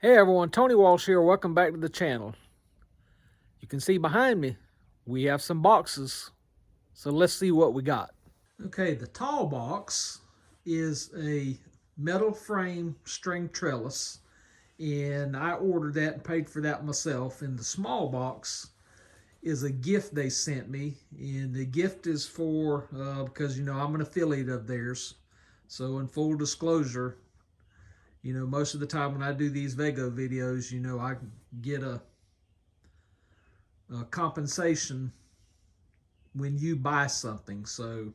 Hey everyone, Tony Walsh here. Welcome back to the channel. You can see behind me, we have some boxes. So let's see what we got. Okay, the tall box is a metal frame string trellis, and I ordered that and paid for that myself. And the small box is a gift they sent me, and the gift is for, because I'm an affiliate of theirs. So in full disclosure, most of the time when I do these Vego videos, I get a compensation when you buy something. So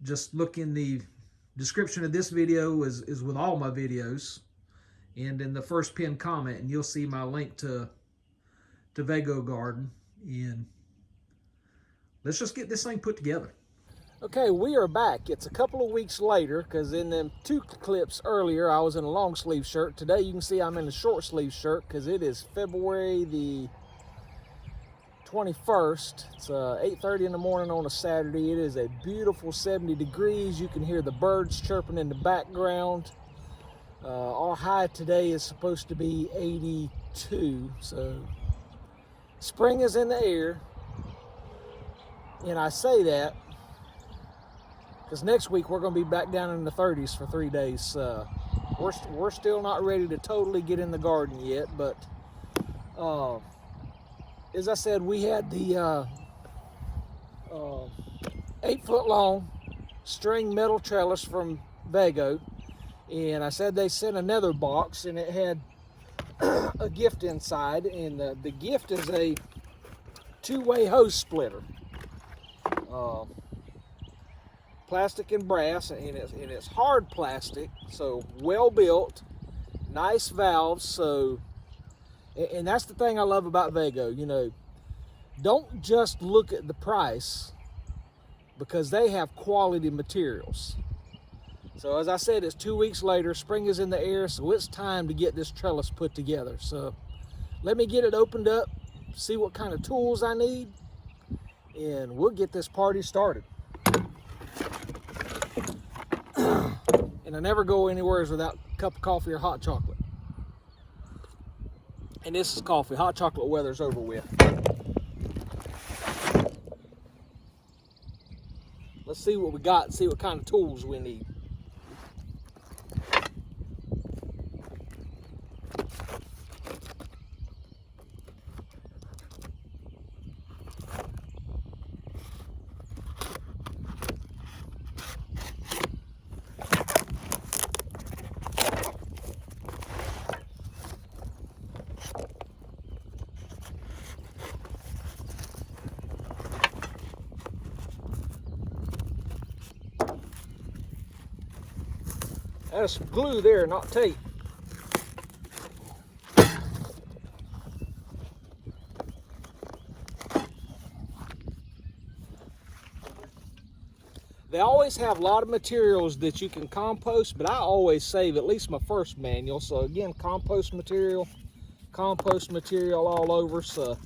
just look in the description of this video is with all my videos, and in the first pinned comment, and you'll see my link to Vego Garden. And let's just get this thing put together. Okay, we are back. It's a couple of weeks later, because in them two clips earlier, I was in a long sleeve shirt. Today, you can see I'm in a short sleeve shirt because it is February the 21st. It's 8:30 in the morning on a Saturday. It is a beautiful 70 degrees. You can hear the birds chirping in the background. Our high today is supposed to be 82, so spring is in the air. And I say that because next week we're going to be back down in the 30s for 3 days. We're still not ready to totally get in the garden yet, but as I said, we had the 8-foot long string metal trellis from Vego, and I said they sent another box, and it had a gift inside, and the gift is a two-way hose splitter. Plastic and brass, and it's hard plastic, so well built, nice valves. So, and that's the thing I love about Vego. Don't just look at the price, because they have quality materials. So as I said, it's 2 weeks later, spring is in the air, so it's time to get this trellis put together. So let me get it opened up, see what kind of tools I need, and we'll get this party started. And I never go anywhere without a cup of coffee or hot chocolate. And this is coffee. Hot chocolate weather's over with. Let's see what we got and see what kind of tools we need. There's some glue there, not tape. They always have a lot of materials that you can compost, but I always save at least my first manual. So again, compost material all over. So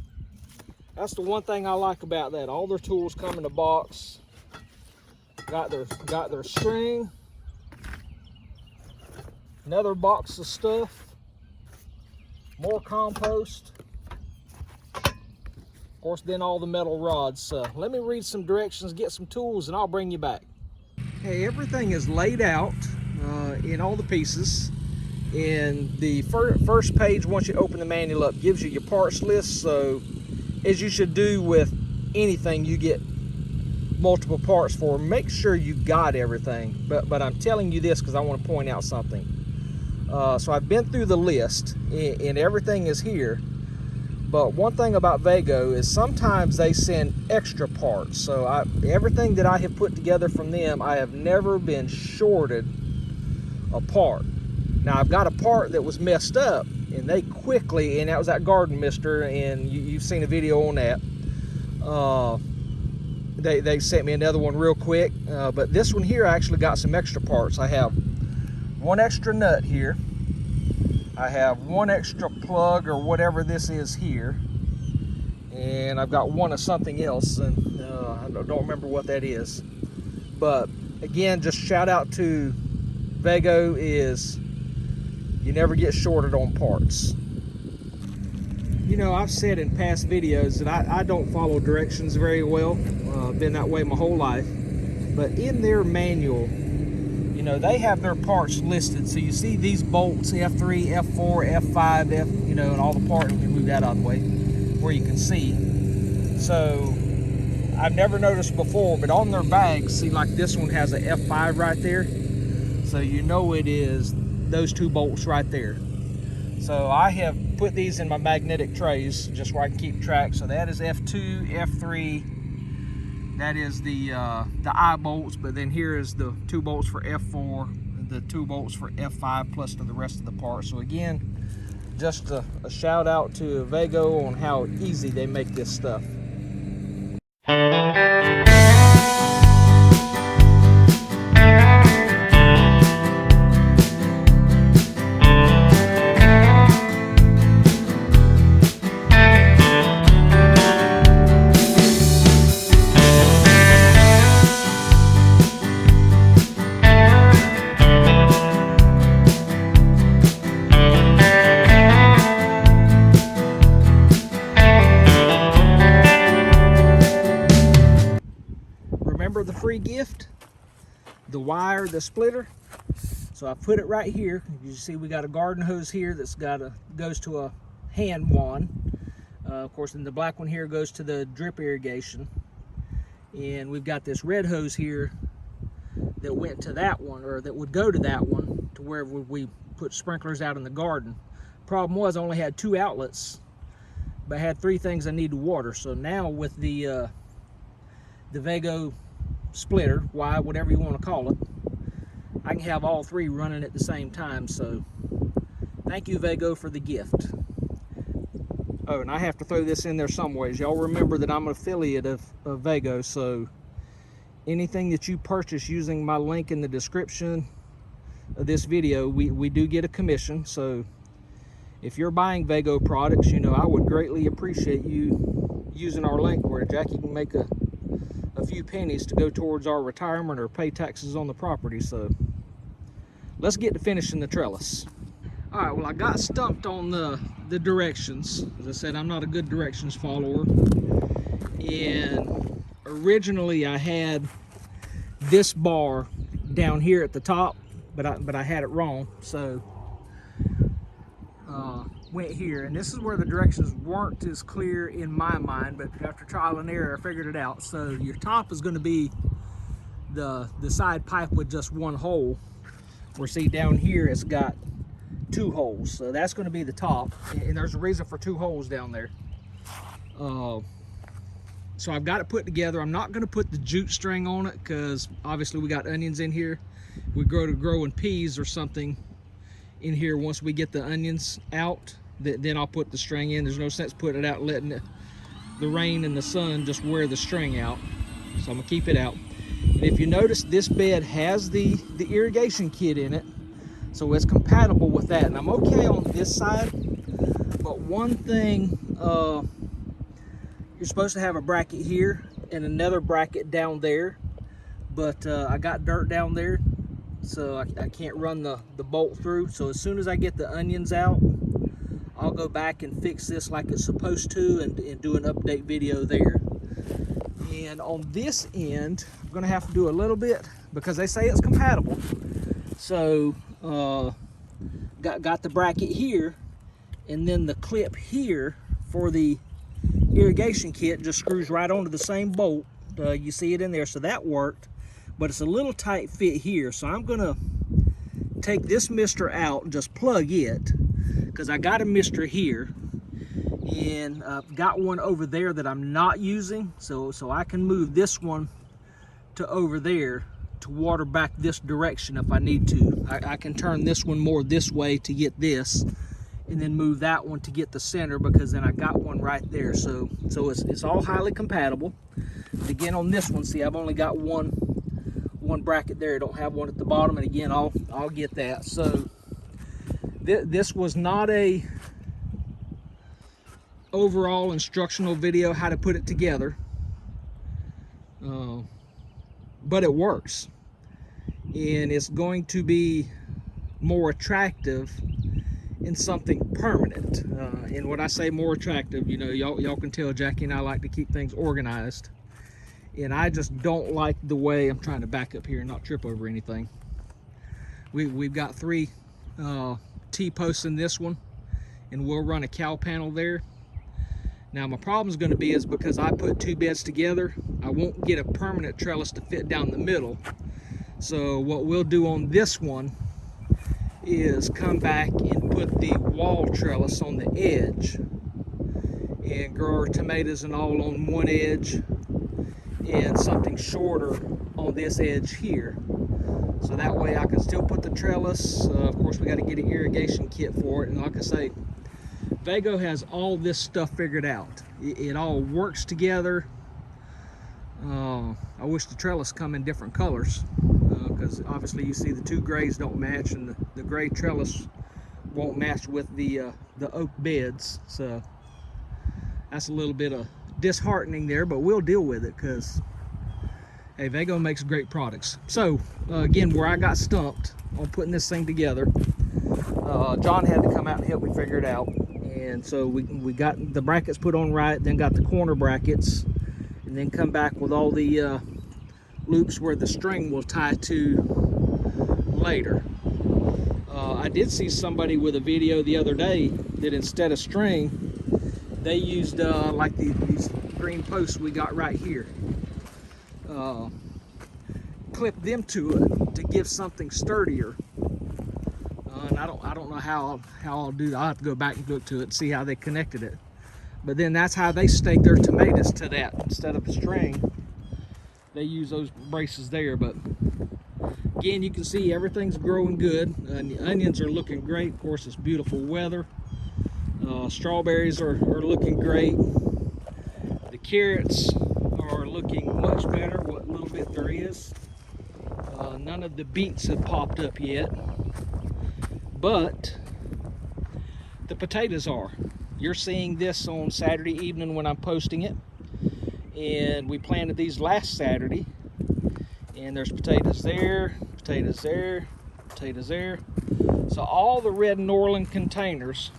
that's the one thing I like about that. All their tools come in a box. Got their string. Another box of stuff, more compost, of course, then all the metal rods. So let me read some directions, get some tools, and I'll bring you back. Okay, everything is laid out in all the pieces. And the first page, once you open the manual up, gives you your parts list. So as you should do with anything you get multiple parts for, make sure you got everything. But I'm telling you this because I want to point out something. So I've been through the list, and everything is here. But one thing about Vego is sometimes they send extra parts. So everything that I have put together from them, I have never been shorted a part. Now I've got a part that was messed up, and they quickly, and that was that garden mister, and you've seen a video on that. They sent me another one real quick, but this one here I actually got some extra parts. I have one extra nut here. I have one extra plug or whatever this is here, and I've got one of something else, and I don't remember what that is. But again, just shout out to Vego. Is you never get shorted on parts. You know, I've said in past videos that I don't follow directions very well. Been that way my whole life. But in their manual, you know, they have their parts listed. So you see these bolts, F3, F4, F5, you know, and all the parts. Let me move that out of the way where you can see. So I've never noticed before, but on their bags, see, like this one has a F5 right there. So you know it is those two bolts right there. So I have put these in my magnetic trays just where I can keep track. So that is F2, F3. That is the eye bolts, but then here is the 2 bolts for F4, the 2 bolts for F5, plus to the rest of the parts. So again, just a shout out to Vego on how easy they make this stuff. Remember the free gift? The wire, the splitter. So I put it right here. You see we got a garden hose here that's goes to a hand wand. Of course, then the black one here goes to the drip irrigation. And we've got this red hose here that went to that one, or that would go to that one, to where we put sprinklers out in the garden. Problem was I only had 2 outlets, but I had 3 things I need to water. So now with the Vego splitter, whatever you want to call it, I can have all 3 running at the same time. So thank you, Vego, for the gift. Oh, and I have to throw this in there some ways. Y'all remember that I'm an affiliate of Vego, so anything that you purchase using my link in the description of this video, we do get a commission. So if you're buying Vego products, you know, I would greatly appreciate you using our link where Jackie can make a few pennies to go towards our retirement or pay taxes on the property. So let's get to finishing the trellis. All right, well, I got stumped on the directions. As I said, I'm not a good directions follower. And originally I had this bar down here at the top, but I had it wrong. So went here, and this is where the directions weren't as clear in my mind, but after trial and error I figured it out. So your top is going to be the side pipe with just 1 hole, where see down here it's got 2 holes, so that's going to be the top, and there's a reason for 2 holes down there. So I've got it put together. I'm not going to put the jute string on it because obviously we got onions in here. We growing peas or something in here. Once we get the onions out, then I'll put the string in. There's no sense putting it out, letting the rain and the sun just wear the string out. So I'm gonna keep it out. And if you notice, this bed has the irrigation kit in it, so it's compatible with that. And I'm okay on this side, but one thing, you're supposed to have a bracket here and another bracket down there, but I got dirt down there, so I can't run the bolt through. So as soon as I get the onions out, I'll go back and fix this like it's supposed to, and do an update video there. And on this end, I'm gonna have to do a little bit because they say it's compatible. So got the bracket here, and then the clip here for the irrigation kit just screws right onto the same bolt. You see it in there, so that worked. But it's a little tight fit here, so I'm gonna take this mister out and just plug it, because I got a mister here, and I've got one over there that I'm not using, so I can move this one to over there to water back this direction if I need to. I can turn this one more this way to get this, and then move that one to get the center, because then I got one right there. So it's all highly compatible. And again, on this one, see, I've only got one bracket there. I don't have one at the bottom, and again, I'll get that. So this was not a overall instructional video how to put it together, but it works, and it's going to be more attractive in something permanent. And when I say more attractive, you know, y'all can tell Jackie and I like to keep things organized. And I just don't like the way, I'm trying to back up here and not trip over anything. We've got 3 T-posts in this one, and we'll run a cow panel there. Now my problem is going to be is because I put 2 beds together, I won't get a permanent trellis to fit down the middle. So what we'll do on this one is come back and put the wall trellis on the edge and grow our tomatoes and all on one edge and something shorter on this edge here. So that way I can still put the trellis. Of course we got to get an irrigation kit for it, and like I say, Vego has all this stuff figured out. It all works together. I wish the trellis come in different colors, because obviously you see the 2 grays don't match, and the gray trellis won't match with the oak beds. So that's a little bit of disheartening there, but we'll deal with it because, hey, Vego makes great products. So again, where I got stumped on putting this thing together, John had to come out and help me figure it out. And so we got the brackets put on right, then got the corner brackets, and then come back with all the loops where the string will tie to later. I did see somebody with a video the other day that instead of string, they used like these green posts we got right here. Clip them to it to give something sturdier. And I don't know how I'll do that. I'll have to go back and look to it and see how they connected it. But then that's how they stake their tomatoes to that. Instead of a string, they use those braces there. But again, you can see everything's growing good. And the onions are looking great. Of course, it's beautiful weather. Strawberries are looking great. The carrots are looking much better, what little bit there is. None of the beets have popped up yet, but the potatoes are. You're seeing this on Saturday evening when I'm posting it, and we planted these last Saturday, and there's potatoes there, potatoes there, potatoes there. So all the red Norland containers,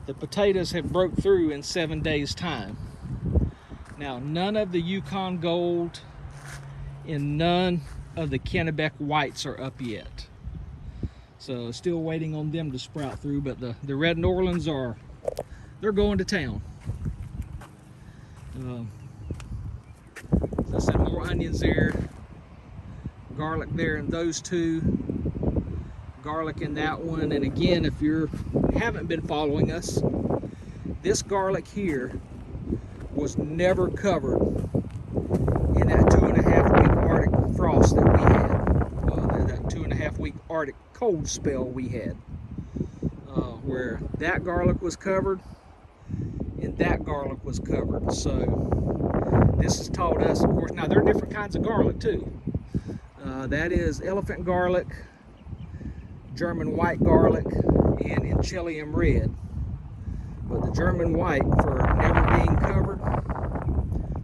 the potatoes have broke through in 7 days time. Now, none of the Yukon Gold and none of the Kennebec Whites are up yet. So still waiting on them to sprout through, but the red Norlands are, they're going to town. As I said, more onions there, garlic there in those 2, garlic in that one. And again, if you haven't been following us, this garlic here was never covered in that 2.5-week Arctic frost that we had, that 2.5-week Arctic cold spell we had, where that garlic was covered and that garlic was covered. So this has taught us, of course, now there are different kinds of garlic too. That is elephant garlic, German white garlic, and Enchilium red. But the German white, for never being covered,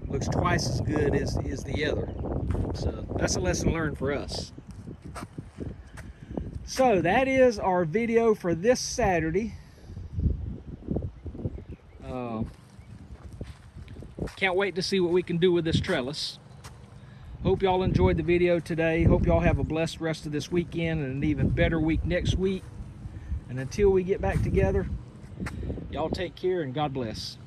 looks twice as good as the other. So that's a lesson learned for us. So that is our video for this Saturday. Can't wait to see what we can do with this trellis. Hope y'all enjoyed the video today. Hope y'all have a blessed rest of this weekend and an even better week next week. And until we get back together, y'all take care and God bless.